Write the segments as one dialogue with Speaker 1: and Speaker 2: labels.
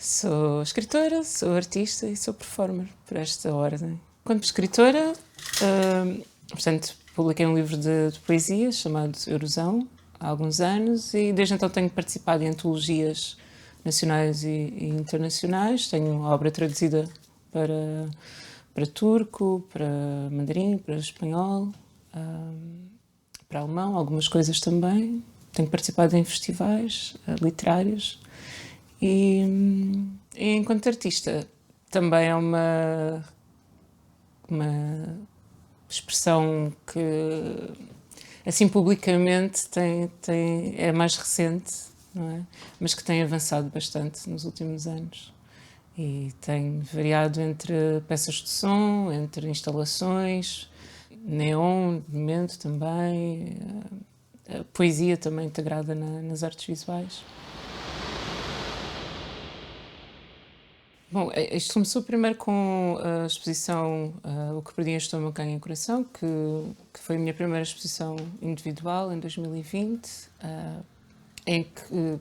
Speaker 1: Sou escritora, sou artista e sou performer, por esta ordem. Quando escritora, portanto, publiquei um livro de poesia chamado Erosão há alguns anos e desde então tenho participado em antologias nacionais e internacionais. Tenho obra traduzida para turco, para mandarim, para espanhol, para alemão, algumas coisas também. Tenho participado em festivais literários e enquanto artista também é uma expressão que, assim, publicamente é mais recente, não é? Mas que tem avançado bastante nos últimos anos. E tem variado entre peças de som, entre instalações, neon, momento também, a poesia também integrada nas artes visuais. Bom, isto começou primeiro com a exposição O que perdi em Estômago ganha em Coração, que foi a minha primeira exposição individual em 2020, em que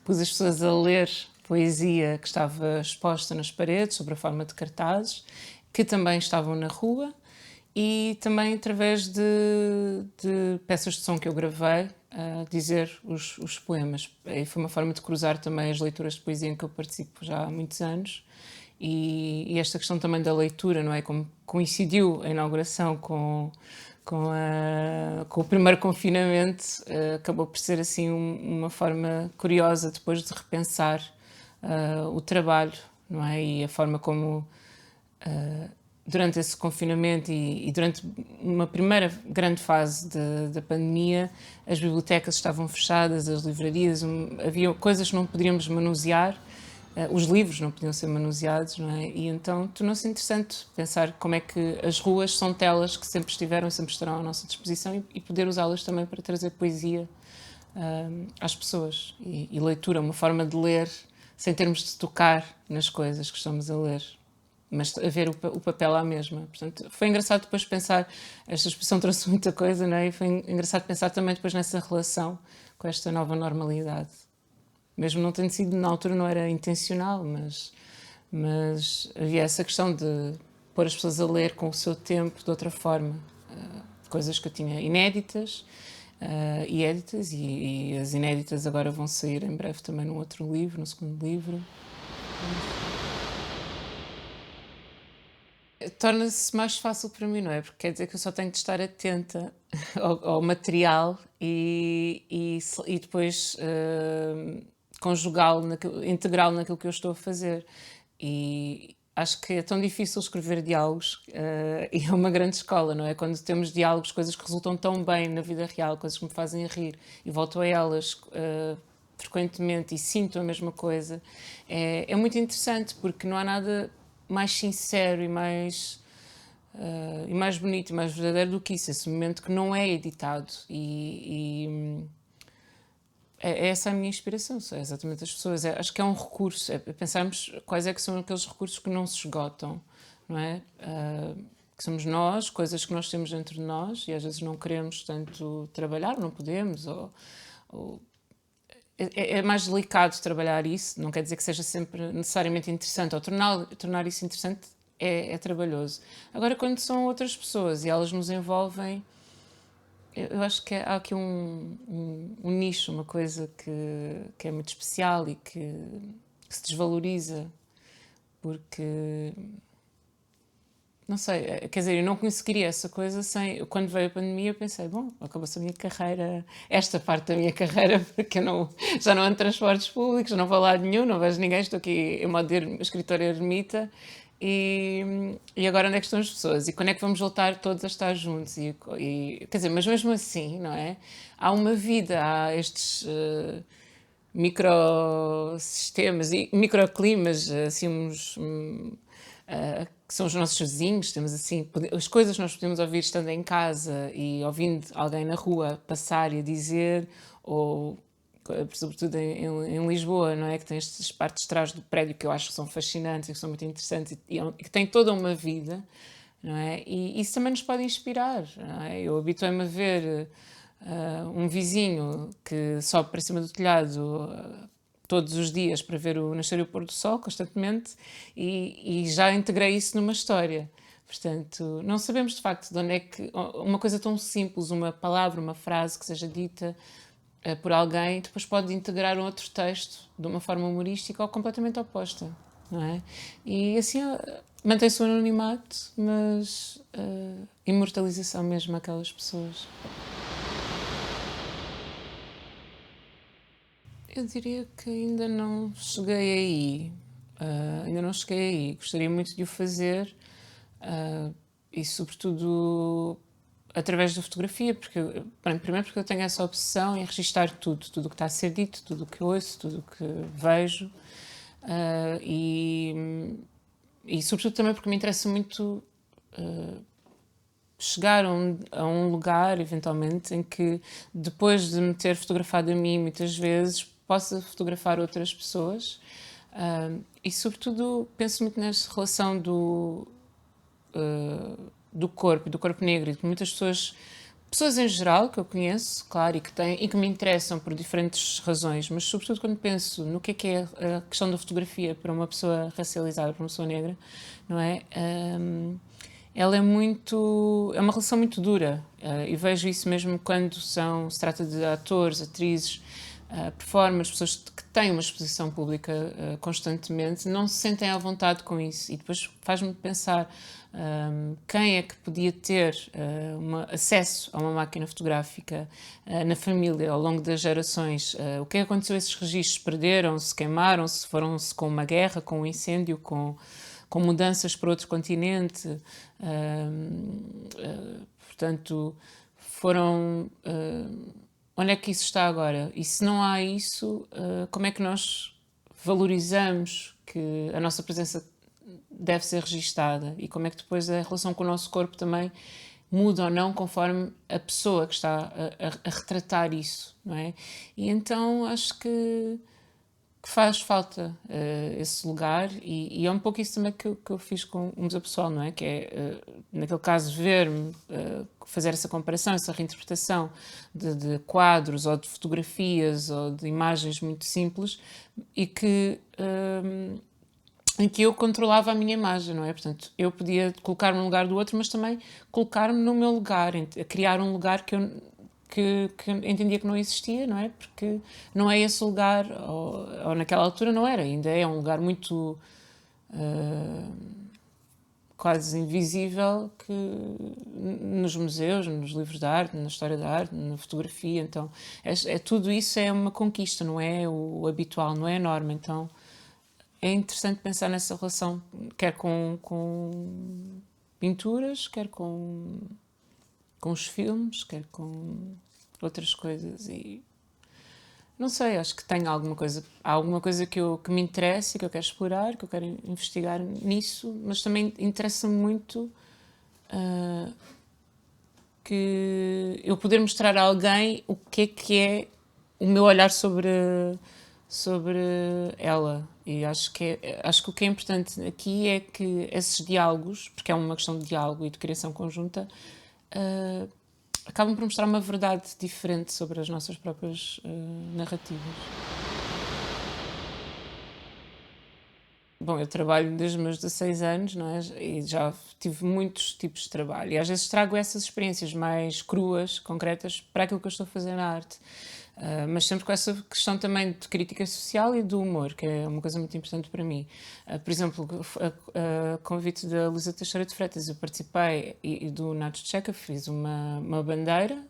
Speaker 1: pus as pessoas a ler poesia que estava exposta nas paredes, sob a forma de cartazes, que também estavam na rua, e também através de peças de som que eu gravei, a dizer os poemas. E foi uma forma de cruzar também as leituras de poesia em que eu participo já há muitos anos. E esta questão também da leitura, não é? Como coincidiu a inauguração com o primeiro confinamento, acabou por ser assim uma forma curiosa depois de repensar o trabalho, não é? E a forma como durante esse confinamento e durante uma primeira grande fase da pandemia, as bibliotecas estavam fechadas, as livrarias, havia coisas que não poderíamos manusear, os livros não podiam ser manuseados, não é? E então tornou-se interessante pensar como é que as ruas são telas que sempre estiveram e sempre estarão à nossa disposição e poder usá-las também para trazer poesia às pessoas. E leitura, uma forma de ler sem termos de tocar nas coisas que estamos a ler, mas a ver o papel à mesma. Portanto, foi engraçado depois pensar, esta exposição trouxe muita coisa, não é? E foi engraçado pensar também depois nessa relação com esta nova normalidade. Mesmo não tendo sido, na altura não era intencional, mas havia essa questão de pôr as pessoas a ler com o seu tempo de outra forma. Coisas que eu tinha inéditas e éditas, e as inéditas agora vão sair em breve também num outro livro, no segundo livro. Torna-se mais fácil para mim, não é? Porque quer dizer que eu só tenho de estar atenta ao material e depois conjugá-lo, integrá-lo naquilo que eu estou a fazer. E acho que é tão difícil escrever diálogos e é uma grande escola, não é? Quando temos diálogos, coisas que resultam tão bem na vida real, coisas que me fazem rir e volto a elas frequentemente e sinto a mesma coisa, é muito interessante porque não há nada mais sincero e mais bonito e mais verdadeiro do que isso, esse momento que não é editado é essa a minha inspiração, é exatamente as pessoas. Acho que é um recurso, é pensarmos quais é que são aqueles recursos que não se esgotam, não é? Que somos nós, coisas que nós temos dentro de nós e às vezes não queremos tanto trabalhar, não podemos, ou é mais delicado trabalhar isso, não quer dizer que seja sempre necessariamente interessante, ou tornar isso interessante é trabalhoso. Agora, quando são outras pessoas e elas nos envolvem, eu acho que há aqui um nicho, uma coisa que é muito especial e que se desvaloriza, porque não sei, quer dizer, eu não conseguiria essa coisa sem. Quando veio a pandemia, eu pensei, bom, acabou-se a minha carreira, esta parte da minha carreira, porque já não ando em transportes públicos, não vou a lado nenhum, não vejo ninguém, estou aqui em modo de escritora ermita. E agora onde é que estão as pessoas? E quando é que vamos voltar todos a estar juntos? Quer dizer, mas mesmo assim, não é? Há uma vida, há estes microsistemas e microclimas, assim, que são os nossos vizinhos, temos assim, as coisas que nós podemos ouvir estando em casa e ouvindo alguém na rua passar e a dizer, ou sobretudo em Lisboa, não é? Que tem estas partes de trás do prédio que eu acho que são fascinantes e que são muito interessantes e que têm toda uma vida, não é? E isso também nos pode inspirar, não é? Eu habituei-me a ver um vizinho que sobe para cima do telhado todos os dias para ver o nascer e o pôr do sol constantemente e já integrei isso numa história. Portanto, não sabemos de facto de onde é que uma coisa tão simples, uma palavra, uma frase que seja dita por alguém, depois pode integrar um outro texto de uma forma humorística ou completamente oposta, não é? E assim mantém-se o anonimato, mas imortalização mesmo aquelas pessoas. Eu diria que ainda não cheguei aí. Ainda não cheguei aí. Gostaria muito de o fazer e, sobretudo, através da fotografia, porque, bem, primeiro porque eu tenho essa obsessão em registar tudo o que está a ser dito, tudo o que ouço, tudo o que vejo e, sobretudo, também porque me interessa muito chegar a um lugar, eventualmente, em que depois de me ter fotografado a mim muitas vezes, possa fotografar outras pessoas. E, sobretudo, penso muito nesta relação do corpo negro, e de muitas pessoas em geral que eu conheço, claro, e que me interessam por diferentes razões, mas sobretudo quando penso no que é a questão da fotografia para uma pessoa racializada, para uma pessoa negra, não é? Ela é uma relação muito dura, e vejo isso mesmo quando se trata de atores, atrizes, performers, pessoas que têm uma exposição pública constantemente, não se sentem à vontade com isso. E depois faz-me pensar quem é que podia ter acesso a uma máquina fotográfica na família ao longo das gerações. O que é que aconteceu a esses registros? Perderam-se, queimaram-se, foram-se com uma guerra, com um incêndio, com mudanças para outro continente. Portanto, onde é que isso está agora? E se não há isso, como é que nós valorizamos que a nossa presença deve ser registada? E como é que depois a relação com o nosso corpo também muda ou não conforme a pessoa que está a retratar isso, não é? E então acho que faz falta esse lugar e é um pouco isso também que eu fiz com o Museu Pessoal, não é? Que é, naquele caso, ver-me, fazer essa comparação, essa reinterpretação de quadros ou de fotografias ou de imagens muito simples e em que eu controlava a minha imagem, não é? Portanto, eu podia colocar-me no lugar do outro, mas também colocar-me no meu lugar, a criar um lugar que entendia que não existia, não é? Porque não é esse lugar, ou naquela altura não era, ainda é um lugar muito quase invisível que nos museus, nos livros de arte, na história da arte, na fotografia, então tudo isso é uma conquista, não é o habitual, não é a norma, então é interessante pensar nessa relação, quer com pinturas, quer com os filmes, quer com outras coisas e não sei, acho que tenho há alguma coisa que me interessa, que eu quero explorar, que eu quero investigar nisso, mas também interessa-me muito que eu poder mostrar a alguém o que é o meu olhar sobre ela. E acho que o que é importante aqui é que esses diálogos, porque é uma questão de diálogo e de criação conjunta, acabam por mostrar uma verdade diferente sobre as nossas próprias narrativas. Bom, eu trabalho desde os meus 16 anos, não é? E já tive muitos tipos de trabalho. E às vezes trago essas experiências mais cruas, concretas, para aquilo que eu estou a fazer na arte. Mas sempre com essa questão também de crítica social e do humor, que é uma coisa muito importante para mim. Por exemplo, a convite da Luísa Teixeira de Freitas, eu participei, e do Nacho Checa, fiz uma bandeira,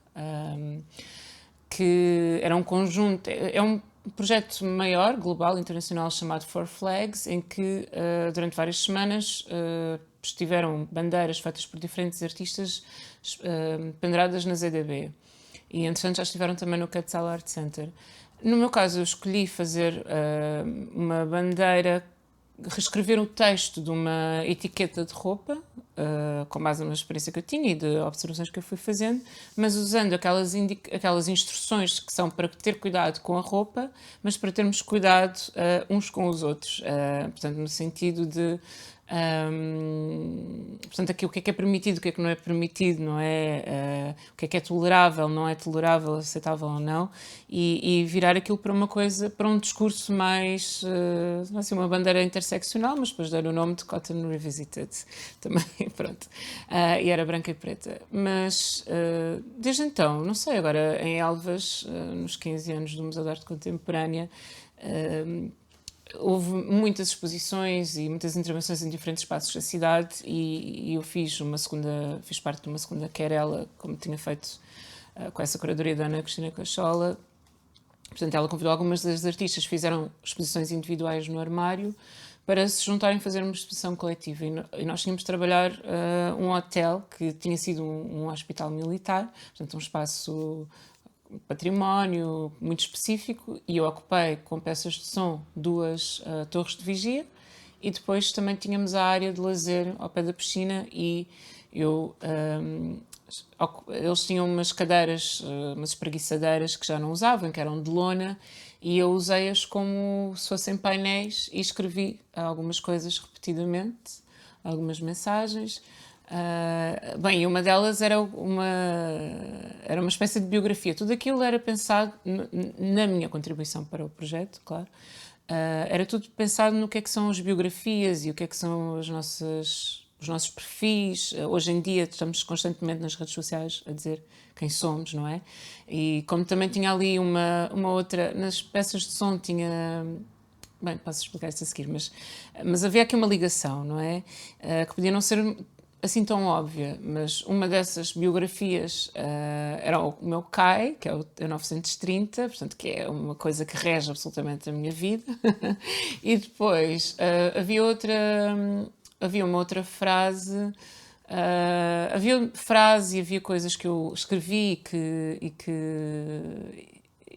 Speaker 1: que era um conjunto, é um projeto maior, global, internacional, chamado Four Flags, em que durante várias semanas estiveram bandeiras feitas por diferentes artistas penduradas na ZDB. E, entretanto, já estiveram também no Quetzal Art Center. No meu caso, eu escolhi fazer uma bandeira, reescrever o texto de uma etiqueta de roupa, com base numa experiência que eu tinha e de observações que eu fui fazendo, mas usando aquelas instruções que são para ter cuidado com a roupa, mas para termos cuidado uns com os outros. Portanto, no sentido de portanto, aqui o que é permitido, o que é que não é permitido, não é? O que é tolerável, não é tolerável, aceitável ou não, e virar aquilo para uma coisa, para um discurso mais, não assim, uma bandeira interseccional, mas depois dar o nome de Cotton Revisited também, pronto. E era branca e preta. Mas desde então, não sei, agora em Elvas, nos 15 anos do Museu de Arte Contemporânea, houve muitas exposições e muitas intervenções em diferentes espaços da cidade e eu fiz parte de uma segunda querela, como tinha feito com essa curadoria da Ana Cristina Cachola. Portanto, ela convidou algumas das artistas que fizeram exposições individuais no armário para se juntarem a fazer uma exposição coletiva. E nós tínhamos de trabalhar um hotel que tinha sido um hospital militar, portanto, um espaço património muito específico, e eu ocupei com peças de som 2 torres de vigia e depois também tínhamos a área de lazer ao pé da piscina e eles tinham umas cadeiras, umas espreguiçadeiras que já não usavam, que eram de lona, e eu usei-as como se fossem painéis e escrevi algumas coisas repetidamente, algumas mensagens. Bem, uma delas era uma espécie de biografia. Tudo aquilo era pensado na minha contribuição para o projeto, claro. Era tudo pensado no que é que são as biografias e o que é que são os nossos perfis. Hoje em dia estamos constantemente nas redes sociais a dizer quem somos, não é? E como também tinha ali uma outra... Nas peças de som tinha... Bem, posso explicar isso a seguir, mas havia aqui uma ligação, não é? Que podia não ser assim tão óbvia, mas uma dessas biografias era o meu CAI, que é o 930, portanto, que é uma coisa que rege absolutamente a minha vida. E depois havia uma outra frase, e havia coisas que eu escrevi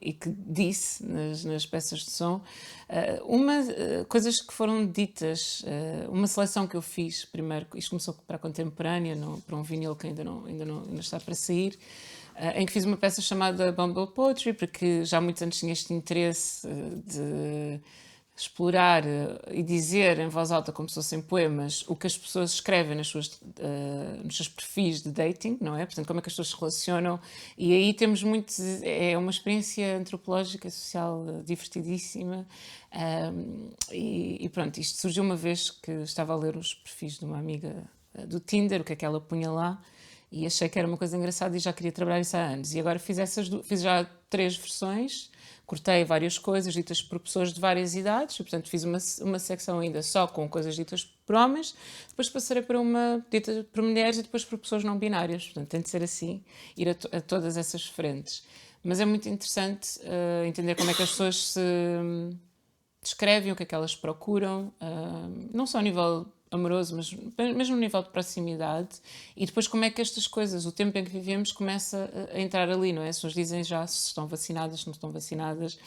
Speaker 1: e que disse nas peças de som. Coisas que foram ditas, uma seleção que eu fiz primeiro, isto começou para a contemporânea, para um vinil que ainda está para sair, em que fiz uma peça chamada Bumble Poetry, porque já há muitos anos tinha este interesse de explorar e dizer em voz alta, como se fossem poemas, o que as pessoas escrevem nos seus perfis de dating, não é? Portanto, como é que as pessoas se relacionam. E aí temos é uma experiência antropológica, social, divertidíssima. E pronto, isto surgiu uma vez que estava a ler os perfis de uma amiga do Tinder, o que é que ela punha lá, e achei que era uma coisa engraçada e já queria trabalhar isso há anos. E agora fiz já 3 versões, cortei várias coisas ditas por pessoas de várias idades, e, portanto fiz uma secção ainda só com coisas ditas por homens, depois passarei para uma dita por mulheres e depois por pessoas não binárias. Portanto, tem de ser assim, ir a todas essas frentes. Mas é muito interessante entender como é que as pessoas se descrevem, o que é que elas procuram, não só a nível amoroso, mas mesmo no nível de proximidade, e depois como é que estas coisas, o tempo em que vivemos, começa a entrar ali, não é? As pessoas dizem já se estão vacinadas, se não estão vacinadas,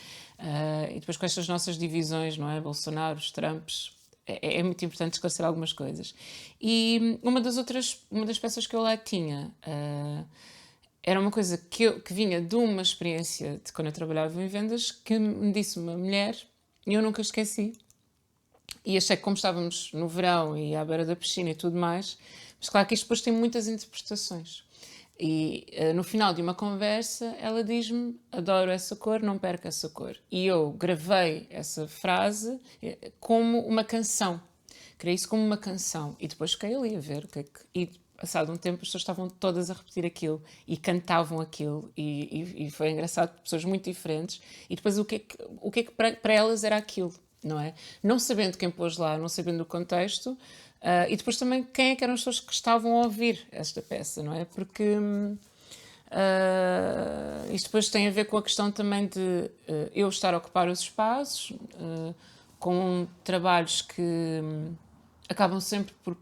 Speaker 1: e depois com estas nossas divisões, não é? Bolsonaro, Trumps, é muito importante esclarecer algumas coisas. E uma das peças que eu lá tinha era uma coisa que vinha de uma experiência de quando eu trabalhava em vendas, que me disse uma mulher, e eu nunca esqueci. E achei que, como estávamos no verão e à beira da piscina e tudo mais, mas claro que isto depois tem muitas interpretações. E no final de uma conversa, ela diz-me: adoro essa cor, não perca essa cor. E eu gravei essa frase como uma canção. Criei isso como uma canção. E depois fiquei ali a ver o que é que. E passado um tempo, as pessoas estavam todas a repetir aquilo e cantavam aquilo. E foi engraçado, pessoas muito diferentes. E depois o que é que para elas era aquilo. Não é? Não sabendo quem pôs lá, não sabendo o contexto, e depois também quem é que eram as pessoas que estavam a ouvir esta peça, não é? Porque isto depois tem a ver com a questão também de eu estar a ocupar os espaços, com trabalhos que acabam sempre por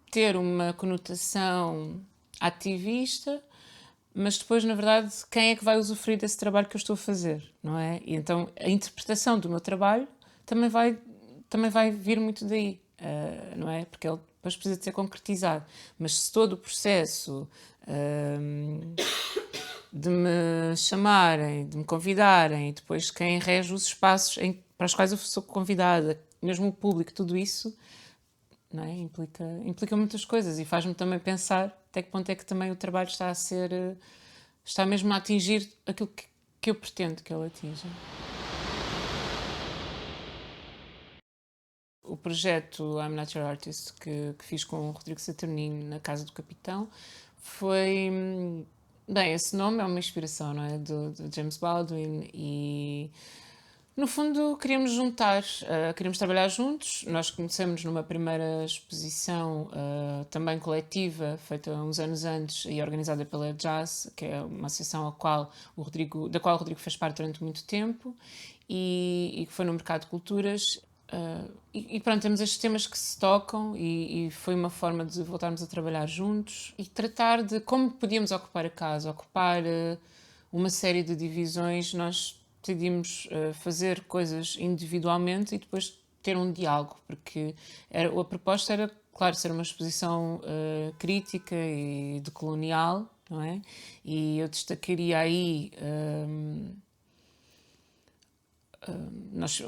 Speaker 1: ter uma conotação ativista, mas depois, na verdade, quem é que vai usufruir desse trabalho que eu estou a fazer, não é? E então a interpretação do meu trabalho também vai vir muito daí. não é? Porque ele depois precisa de ser concretizado. Mas se todo o processo de me chamarem, de me convidarem, e depois quem rege os espaços para os quais eu sou convidada, mesmo o público, tudo isso, não é? Implica muitas coisas e faz-me também pensar até que ponto é que também o trabalho está a ser, está mesmo a atingir aquilo que eu pretendo que ele atinja. O projeto I'm Not Your Artist que fiz com o Rodrigo Saturnino na Casa do Capitão foi. Bem, esse nome é uma inspiração, não é? Do James Baldwin e. No fundo, queríamos juntar, queríamos trabalhar juntos. Nós conhecemos numa primeira exposição também coletiva, feita uns anos antes e organizada pela Jazz, que é uma associação da qual o Rodrigo fez parte durante muito tempo e que foi no Mercado de Culturas. E pronto, temos estes temas que se tocam e foi uma forma de voltarmos a trabalhar juntos e tratar de como podíamos ocupar a casa, ocupar uma série de divisões. Nós decidimos fazer coisas individualmente e depois ter um diálogo, porque a proposta era, claro, ser uma exposição crítica e decolonial, não é? E eu destacaria aí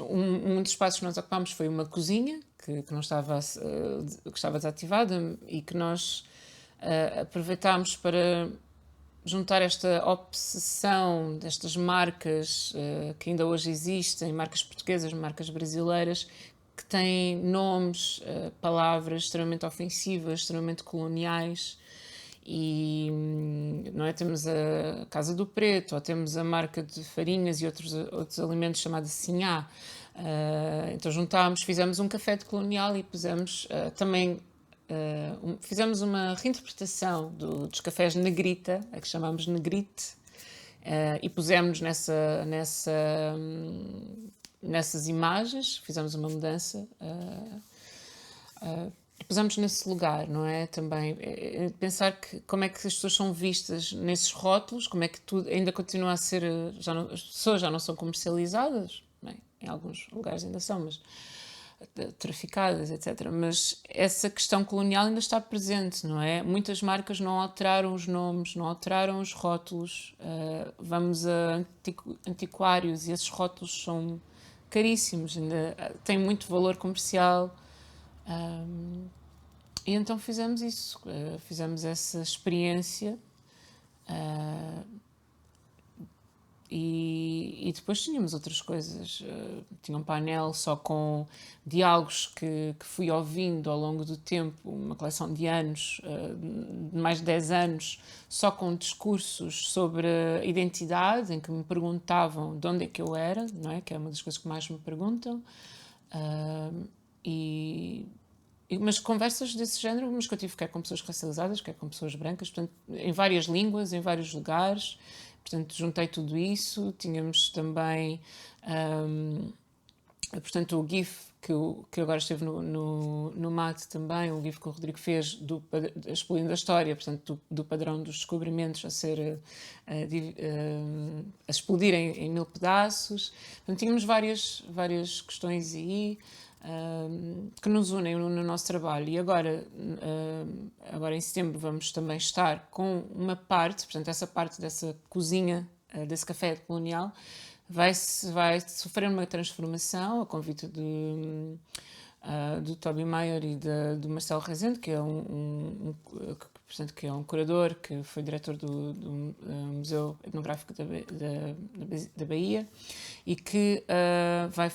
Speaker 1: um dos espaços que nós ocupámos foi uma cozinha que não estava, que estava desativada e que nós aproveitámos para juntar esta obsessão destas marcas que ainda hoje existem, marcas portuguesas, marcas brasileiras, que têm nomes, palavras extremamente ofensivas, extremamente coloniais. E não é? Temos a Casa do Preto, ou temos a marca de farinhas e outros alimentos chamada Sinhá. Então juntámos, fizemos um café de colonial e pusemos também fizemos uma reinterpretação dos cafés Negrita, a que chamamos Negrite, e pusemos nessas imagens, fizemos uma mudança. Pusemos nesse lugar, não é? Também pensar que como é que as pessoas são vistas nesses rótulos, como é que tudo ainda continua a ser. As pessoas já não são comercializadas, bem, em alguns lugares ainda são, mas traficadas, etc. Mas essa questão colonial ainda está presente, não é? Muitas marcas não alteraram os nomes, não alteraram os rótulos. Vamos a antiquários e esses rótulos são caríssimos, ainda têm muito valor comercial. E então fizemos isso, fizemos essa experiência e depois tínhamos outras coisas. Tinha um painel só com diálogos que fui ouvindo ao longo do tempo, uma coleção de anos, de mais de 10 anos, só com discursos sobre a identidade, em que me perguntavam de onde é que eu era, não é? Que é uma das coisas que mais me perguntam. Mas conversas desse género, mas que eu tive quer com pessoas racializadas, quer com pessoas brancas, portanto, em várias línguas, em vários lugares. Portanto, juntei tudo isso. Tínhamos também, portanto, o GIF que agora esteve no MAT também, o GIF que o Rodrigo fez explodindo a história, portanto, do padrão dos descobrimentos a explodir em 1000 pedaços. Portanto, tínhamos várias questões aí que nos unem no nosso trabalho. E agora em setembro vamos também estar com uma parte, portanto essa parte dessa cozinha, desse café colonial, vai sofrer uma transformação a convite do Toby Mayer e do Marcelo Rezende, que é portanto, que é um curador, que foi diretor do Museu Etnográfico da Bahia, e que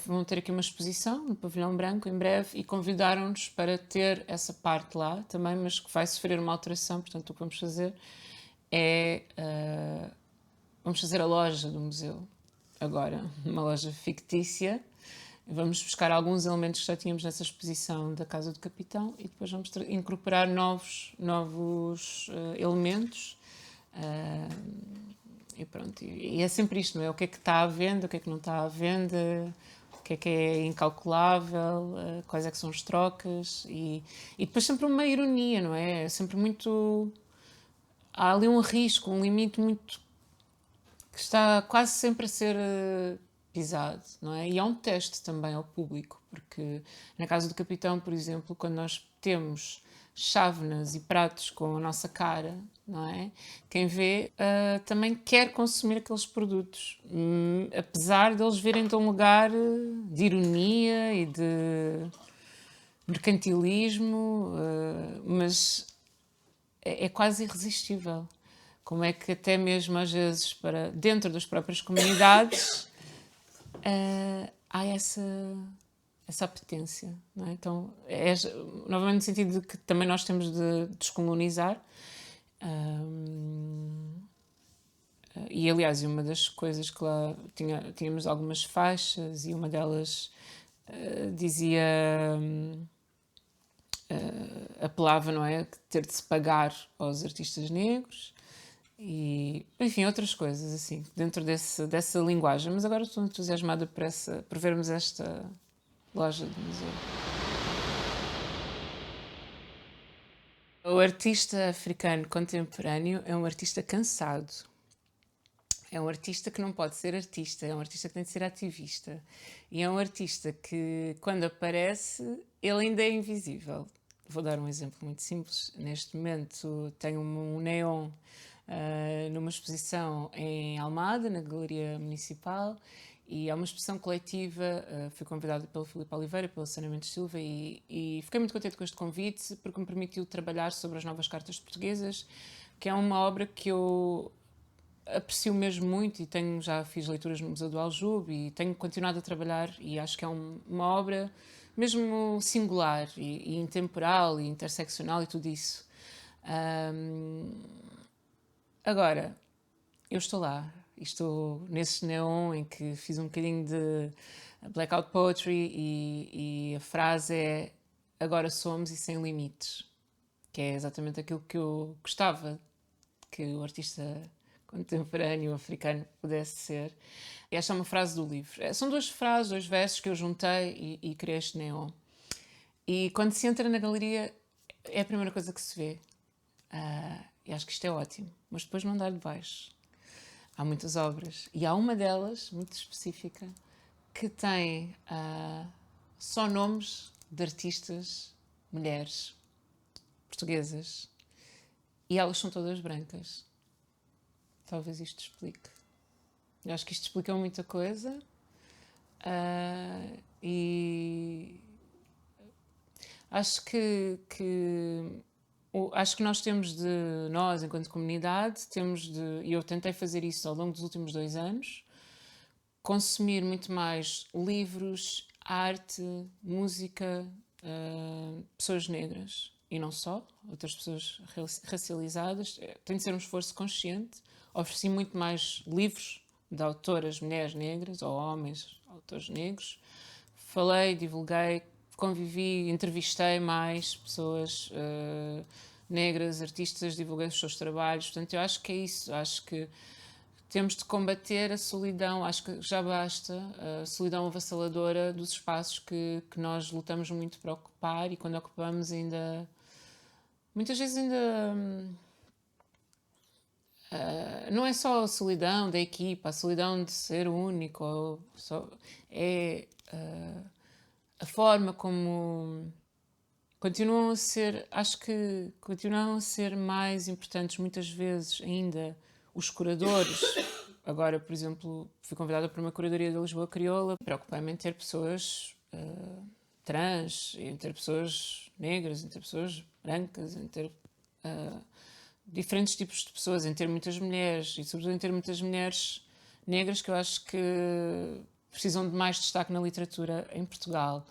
Speaker 1: vão ter aqui uma exposição no Pavilhão Branco em breve, e convidaram-nos para ter essa parte lá também, mas que vai sofrer uma alteração. Portanto, o que vamos fazer é vamos fazer a loja do museu agora, uma loja fictícia. Vamos buscar alguns elementos que já tínhamos nessa exposição da Casa do Capitão e depois vamos incorporar novos elementos. E pronto, e é sempre isto, não é? O que é que está à venda, o que é que não está à venda, o que é incalculável, quais é que são as trocas e depois sempre uma ironia, não é? É sempre muito... Há ali um risco, um limite muito... que está quase sempre a ser pisado, não é? E é um teste também ao público, porque na Casa do Capitão, por exemplo, quando nós temos chávenas e pratos com a nossa cara, não é? Quem vê também quer consumir aqueles produtos, apesar deles virem de um lugar de ironia e de mercantilismo, mas é quase irresistível. Como é que até mesmo às vezes para dentro das próprias comunidades há essa apetência, não é? Então, novamente no sentido de que também nós temos de descolonizar. E aliás, uma das coisas que lá tínhamos algumas faixas e uma delas dizia, apelava, não é? Ter de se pagar aos artistas negros e, enfim, outras coisas assim, dentro dessa linguagem. Mas agora estou entusiasmada por vermos esta loja de museu. O artista africano contemporâneo é um artista cansado. É um artista que não pode ser artista, é um artista que tem de ser ativista. E é um artista que, quando aparece, ele ainda é invisível. Vou dar um exemplo muito simples. Neste momento tenho um neon numa exposição em Almada, na Galeria Municipal, e é uma exposição coletiva. Fui convidada pelo Filipe Oliveira, pelo Sana Mendes Silva, e fiquei muito contente com este convite, porque me permitiu trabalhar sobre as novas cartas portuguesas, que é uma obra que eu aprecio mesmo muito e já fiz leituras no Museu do Aljube e tenho continuado a trabalhar e acho que é uma obra mesmo singular e intemporal e interseccional e tudo isso. Agora, eu estou lá e estou nesse neon em que fiz um bocadinho de blackout poetry e a frase é agora somos e sem limites, que é exatamente aquilo que eu gostava que o artista contemporâneo africano pudesse ser. E esta é uma frase do livro. São duas frases, dois versos que eu juntei e criei este neon. E quando se entra na galeria é a primeira coisa que se vê. E acho que isto é ótimo. Mas depois não dá de baixo. Há muitas obras. E há uma delas, muito específica, que tem só nomes de artistas, mulheres, portuguesas. E elas são todas brancas. Talvez isto explique. Eu acho que isto explica muita coisa e acho acho que nós temos de, nós enquanto comunidade, e eu tentei fazer isso ao longo dos últimos 2 anos, consumir muito mais livros, arte, música, pessoas negras e não só, outras pessoas racializadas. Tem de ser um esforço consciente. Ofereci muito mais livros de autoras, mulheres negras ou homens, autores negros. Falei, divulguei, convivi, entrevistei mais pessoas negras, artistas, divulguei os seus trabalhos. Portanto, eu acho que é isso. Acho que temos de combater a solidão. Acho que já basta a solidão avassaladora dos espaços que nós lutamos muito para ocupar e quando ocupamos ainda... Muitas vezes ainda... não é só a solidão da equipa, a solidão de ser único, é a forma como continuam a ser, acho que continuam a ser mais importantes muitas vezes ainda os curadores. Agora, por exemplo, fui convidada para uma curadoria da Lisboa Crioula, preocupei-me em ter pessoas trans, em ter pessoas negras, em ter pessoas brancas, em ter diferentes tipos de pessoas, em ter muitas mulheres e sobretudo em ter muitas mulheres negras que eu acho que precisam de mais destaque na literatura em Portugal.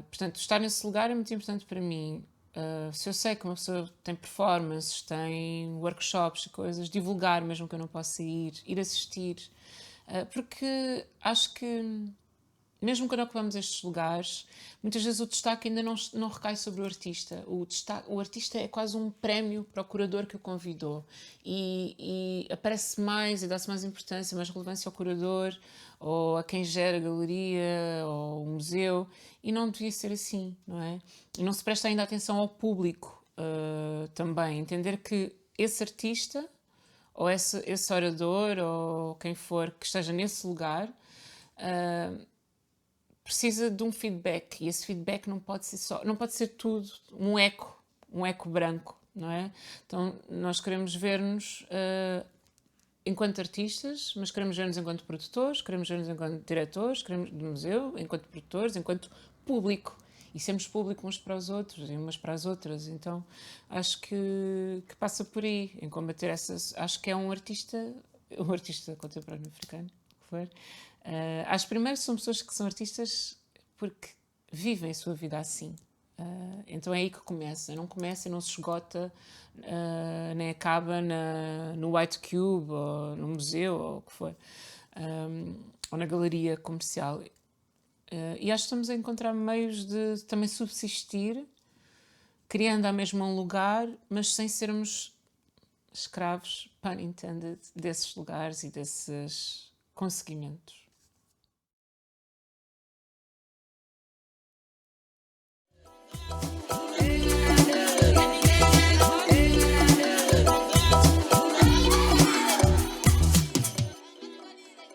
Speaker 1: Portanto, estar nesse lugar é muito importante para mim. Se eu sei que uma pessoa tem performances, tem workshops e coisas, divulgar mesmo que eu não possa ir assistir. Porque acho que mesmo quando ocupamos estes lugares, muitas vezes o destaque ainda não recai sobre o artista. O artista é quase um prémio para o curador que o convidou. E aparece mais e dá-se mais importância, mais relevância ao curador, ou a quem gera a galeria, ou o museu. E não devia ser assim, não é? E não se presta ainda atenção ao público também. Entender que esse artista, ou esse orador, ou quem for que esteja nesse lugar, precisa de um feedback, e esse feedback não pode ser tudo um eco branco, não é? Então nós queremos ver-nos enquanto artistas, mas queremos ver-nos enquanto produtores, queremos ver-nos enquanto diretores, queremos do museu, enquanto produtores, enquanto público. E sermos público uns para os outros e umas para as outras. Então acho que passa por aí, em combater essas. Acho que é um artista contemporâneo africano, que for. Acho primeiro são pessoas que são artistas porque vivem a sua vida assim. Então é aí que começa, não começa e não se esgota, nem acaba no White Cube, ou no museu, ou o que for, ou na galeria comercial. E acho que estamos a encontrar meios de também subsistir, criando ao mesmo um lugar, mas sem sermos escravos, pun intended, desses lugares e desses conseguimentos.